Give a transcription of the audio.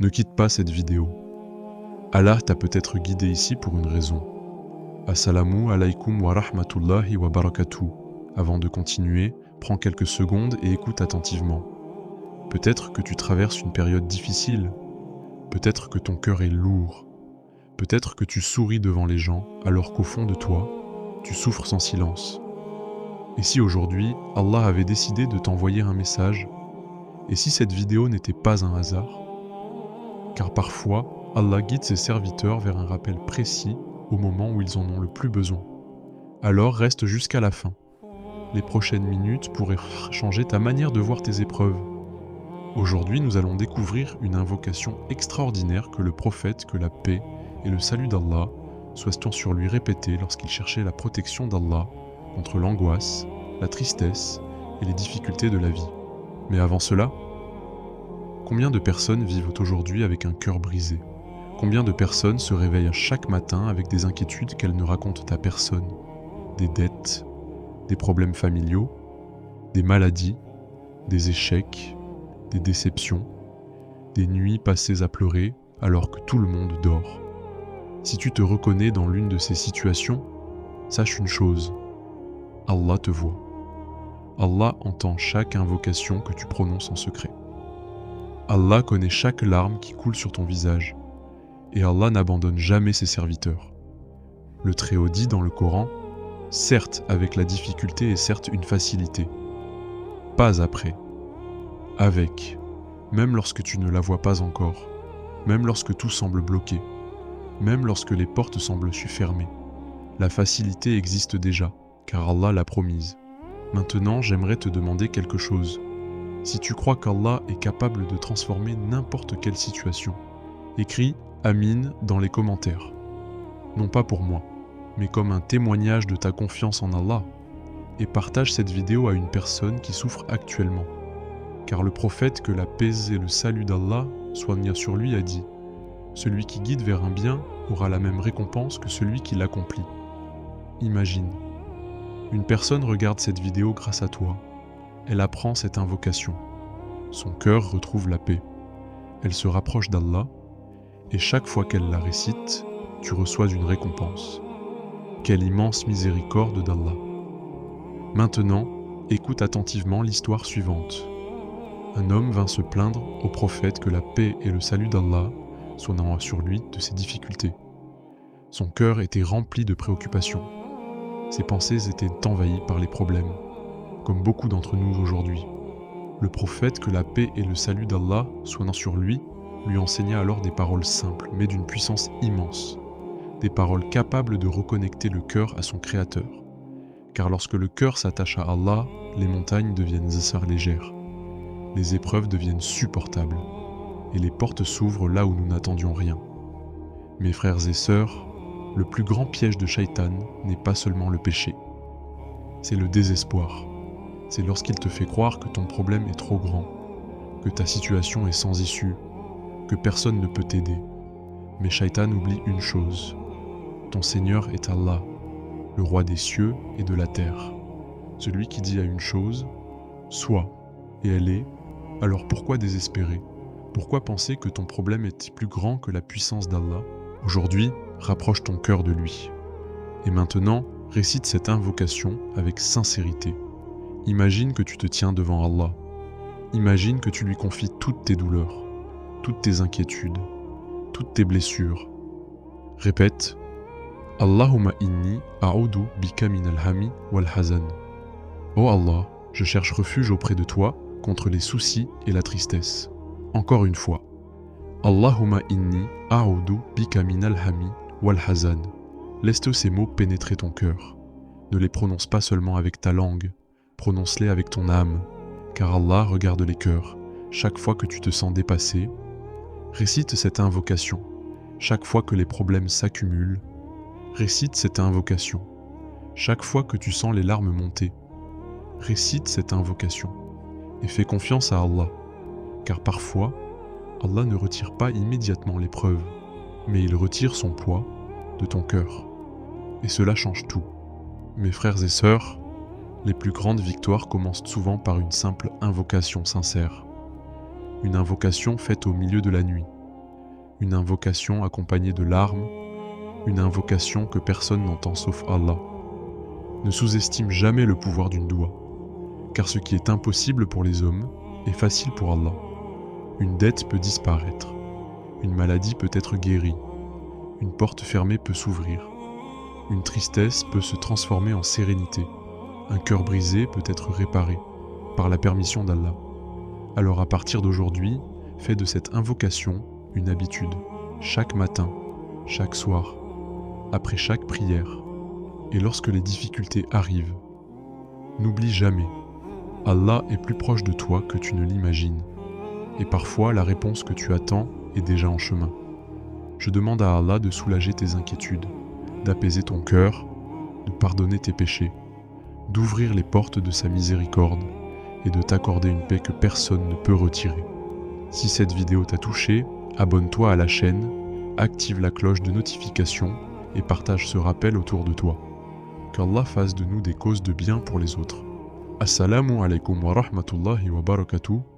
Ne quitte pas cette vidéo. Allah t'a peut-être guidé ici pour une raison. Assalamu alaikum wa rahmatullahi wa barakatuh. Avant de continuer, prends quelques secondes et écoute attentivement. Peut-être que tu traverses une période difficile. Peut-être que ton cœur est lourd. Peut-être que tu souris devant les gens alors qu'au fond de toi, tu souffres sans silence. Et si aujourd'hui, Allah avait décidé de t'envoyer un message? Et si cette vidéo n'était pas un hasard? Car parfois, Allah guide ses serviteurs vers un rappel précis au moment où ils en ont le plus besoin. Alors reste jusqu'à la fin. Les prochaines minutes pourraient changer ta manière de voir tes épreuves. Aujourd'hui, nous allons découvrir une invocation extraordinaire que le prophète, que la paix et le salut d'Allah soient sur lui répétés lorsqu'il cherchait la protection d'Allah contre l'angoisse, la tristesse et les difficultés de la vie. Mais avant cela, combien de personnes vivent aujourd'hui avec un cœur brisé? Combien de personnes se réveillent chaque matin avec des inquiétudes qu'elles ne racontent à personne? Des dettes, des problèmes familiaux, des maladies, des échecs, des déceptions, des nuits passées à pleurer alors que tout le monde dort. Si tu te reconnais dans l'une de ces situations, sache une chose, Allah te voit. Allah entend chaque invocation que tu prononces en secret. Allah connaît chaque larme qui coule sur ton visage, et Allah n'abandonne jamais ses serviteurs. Le Très-Haut dit dans le Coran, certes avec la difficulté et certes une facilité, pas après, avec, même lorsque tu ne la vois pas encore, même lorsque tout semble bloqué, même lorsque les portes semblent fermées. La facilité existe déjà, car Allah l'a promise. Maintenant, j'aimerais te demander quelque chose. Si tu crois qu'Allah est capable de transformer n'importe quelle situation, écris « Amin » dans les commentaires. Non pas pour moi, mais comme un témoignage de ta confiance en Allah, et partage cette vidéo à une personne qui souffre actuellement. Car le prophète, que la paix et le salut d'Allah soient sur lui, a dit « Celui qui guide vers un bien aura la même récompense que celui qui l'accomplit. » Imagine, une personne regarde cette vidéo grâce à toi. Elle apprend cette invocation. Son cœur retrouve la paix. Elle se rapproche d'Allah, et chaque fois qu'elle la récite, tu reçois une récompense. Quelle immense miséricorde d'Allah. Maintenant, écoute attentivement l'histoire suivante. Un homme vint se plaindre au prophète que la paix et le salut d'Allah soient sur lui de ses difficultés. Son cœur était rempli de préoccupations. Ses pensées étaient envahies par les problèmes, comme beaucoup d'entre nous aujourd'hui. Le prophète, que la paix et le salut d'Allah soient sur lui enseigna alors des paroles simples, mais d'une puissance immense. Des paroles capables de reconnecter le cœur à son Créateur. Car lorsque le cœur s'attache à Allah, les montagnes deviennent légères. Les épreuves deviennent supportables. Et les portes s'ouvrent là où nous n'attendions rien. Mes frères et sœurs, le plus grand piège de Shaitan n'est pas seulement le péché. C'est le désespoir. C'est lorsqu'il te fait croire que ton problème est trop grand, que ta situation est sans issue, que personne ne peut t'aider. Mais Shaitan oublie une chose. Ton Seigneur est Allah, le roi des cieux et de la terre. Celui qui dit à une chose, soit, et elle est, alors pourquoi désespérer? Pourquoi penser que ton problème est plus grand que la puissance d'Allah? Aujourd'hui, rapproche ton cœur de lui. Et maintenant, récite cette invocation avec sincérité. Imagine que tu te tiens devant Allah. Imagine que tu lui confies toutes tes douleurs, toutes tes inquiétudes, toutes tes blessures. Répète, Allahumma inni a'udhu bika min al-hami wal-hazan. Oh Allah, je cherche refuge auprès de toi contre les soucis et la tristesse. Encore une fois. Allahumma inni a'udhu bika min al-hami wal-hazan. Laisse ces mots pénétrer ton cœur. Ne les prononce pas seulement avec ta langue, prononce-les avec ton âme, car Allah regarde les cœurs. Chaque fois que tu te sens dépassé, récite cette invocation. Chaque fois que les problèmes s'accumulent, récite cette invocation. Chaque fois que tu sens les larmes monter, récite cette invocation. Et fais confiance à Allah, car parfois, Allah ne retire pas immédiatement l'épreuve, mais il retire son poids de ton cœur. Et cela change tout. Mes frères et sœurs, les plus grandes victoires commencent souvent par une simple invocation sincère. Une invocation faite au milieu de la nuit, une invocation accompagnée de larmes, une invocation que personne n'entend sauf Allah. Ne sous-estime jamais le pouvoir d'une doua, car ce qui est impossible pour les hommes est facile pour Allah. Une dette peut disparaître, une maladie peut être guérie, une porte fermée peut s'ouvrir, une tristesse peut se transformer en sérénité, un cœur brisé peut être réparé par la permission d'Allah. Alors à partir d'aujourd'hui, fais de cette invocation une habitude, chaque matin, chaque soir, après chaque prière, et lorsque les difficultés arrivent. N'oublie jamais, Allah est plus proche de toi que tu ne l'imagines, et parfois la réponse que tu attends est déjà en chemin. Je demande à Allah de soulager tes inquiétudes, d'apaiser ton cœur, de pardonner tes péchés, d'ouvrir les portes de sa miséricorde et de t'accorder une paix que personne ne peut retirer. Si cette vidéo t'a touché, abonne-toi à la chaîne, active la cloche de notification et partage ce rappel autour de toi. Qu'Allah fasse de nous des causes de bien pour les autres. Assalamu alaikum wa rahmatullahi wa barakatuh.